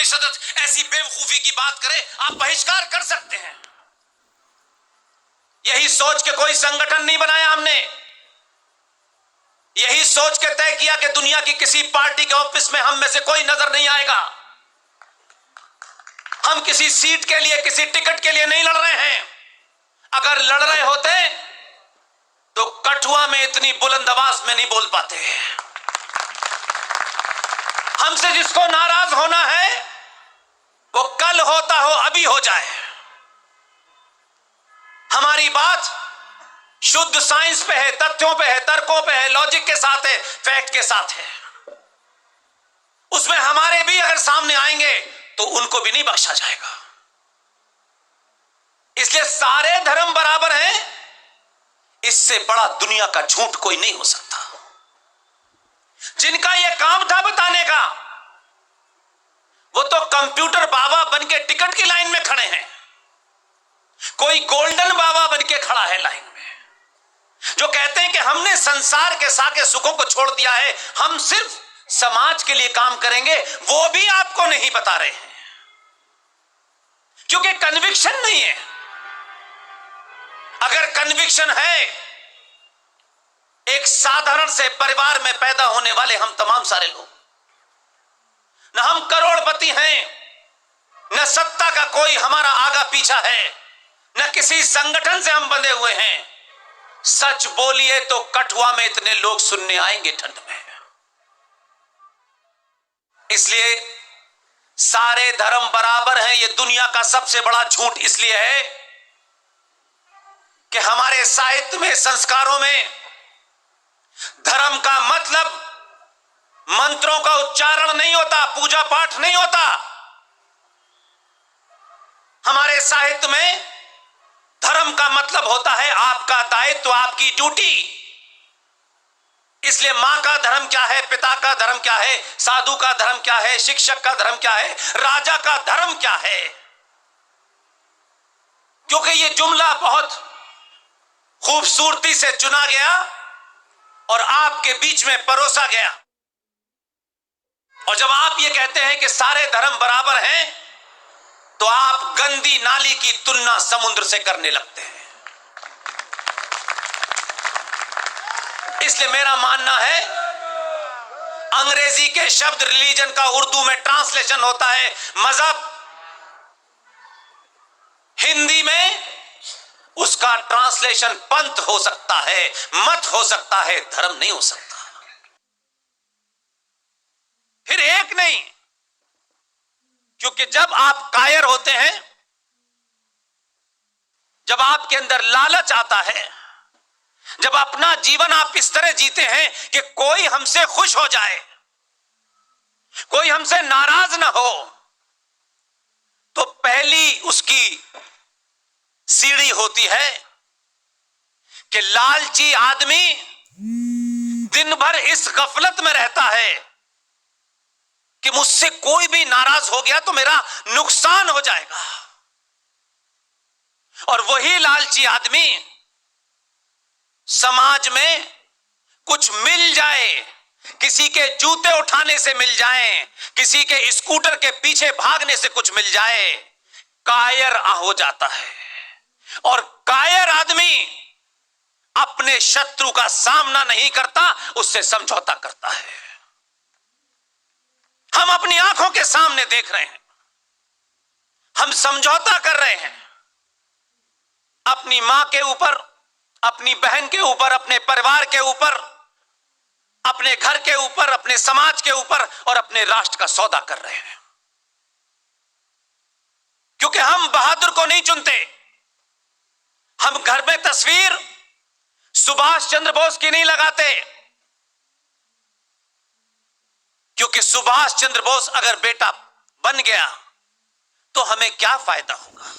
सदस्य ऐसी बेवकूफी की बात करे, आप बहिष्कार कर सकते हैं। यही सोच के कोई संगठन नहीं बनाया हमने, यही सोच के तय किया कि दुनिया की किसी पार्टी के ऑफिस में हम में से कोई नजर नहीं आएगा। हम किसी सीट के लिए, किसी टिकट के लिए नहीं लड़ रहे हैं। अगर लड़ रहे होते तो कठुआ में इतनी बुलंद आवाज में नहीं बोल पाते। हमसे जिसको नाराज होना है वो कल होता हो, अभी हो जाए। हमारी बात शुद्ध साइंस पे है, तथ्यों पे है, तर्कों पे है, लॉजिक के साथ है, फैक्ट के साथ है। उसमें हमारे भी अगर सामने आएंगे तो उनको भी नहीं बख्शा जाएगा। इसलिए सारे धर्म बराबर हैं, इससे बड़ा दुनिया का झूठ कोई नहीं हो सकता। जिनका यह काम था बताने का, वो तो कंप्यूटर बाबा बनके टिकट की लाइन में खड़े हैं। कोई गोल्डन बाबा बनके खड़ा है लाइन में, जो कहते हैं कि हमने संसार के साके सुखों को छोड़ दिया है, हम सिर्फ समाज के लिए काम करेंगे। वो भी आपको नहीं बता रहे हैं क्योंकि कन्विक्शन नहीं है। अगर कन्विक्शन है, एक साधारण से परिवार में पैदा होने वाले हम तमाम सारे लोग, न हम करोड़पति हैं, न सत्ता का कोई हमारा आगा पीछा है, न किसी संगठन से हम बंधे हुए हैं। सच बोलिए तो कठुआ में इतने लोग सुनने आएंगे ठंड में। इसलिए सारे धर्म बराबर हैं, यह दुनिया का सबसे बड़ा झूठ इसलिए है कि हमारे साहित्य में, संस्कारों में धर्म का मतलब मंत्रों का उच्चारण नहीं होता, पूजा पाठ नहीं होता। हमारे साहित्य में धर्म का मतलब होता है आपका दायित्व, आपकी ड्यूटी। इसलिए मां का धर्म क्या है, पिता का धर्म क्या है, साधु का धर्म क्या है, शिक्षक का धर्म क्या है, राजा का धर्म क्या है। क्योंकि यह जुमला बहुत खूबसूरती से चुना गया और आपके बीच में परोसा गया। और जब आप ये कहते हैं कि सारे धर्म बराबर हैं, तो आप गंदी नाली की तुलना समुद्र से करने लगते हैं। इसलिए मेरा मानना है, अंग्रेजी के शब्द रिलीजन का उर्दू में ट्रांसलेशन होता है मजहब, हिंदी में उसका ट्रांसलेशन पंथ हो सकता है, मत हो सकता है, धर्म नहीं हो सकता। फिर एक नहीं, क्योंकि जब आप कायर होते हैं, जब आपके अंदर लालच आता है, जब अपना जीवन आप इस तरह जीते हैं कि कोई हमसे खुश हो जाए, कोई हमसे नाराज ना हो, तो पहली उसकी सीढ़ी होती है कि लालची आदमी दिन भर इस गफलत में रहता है कि मुझसे कोई भी नाराज हो गया तो मेरा नुकसान हो जाएगा। और वही लालची आदमी समाज में कुछ मिल जाए, किसी के जूते उठाने से मिल जाए, किसी के स्कूटर के पीछे भागने से कुछ मिल जाए, कायर हो जाता है। और कायर आदमी अपने शत्रु का सामना नहीं करता, उससे समझौता करता है। हम अपनी आंखों के सामने देख रहे हैं, हम समझौता कर रहे हैं अपनी मां के ऊपर, अपनी बहन के ऊपर, अपने परिवार के ऊपर, अपने घर के ऊपर, अपने समाज के ऊपर और अपने राष्ट्र का सौदा कर रहे हैं। क्योंकि हम बहादुर को नहीं चुनते। हम घर में तस्वीर सुभाष चंद्र बोस की नहीं लगाते, क्योंकि सुभाष चंद्र बोस अगर बेटा बन गया तो हमें क्या फायदा होगा।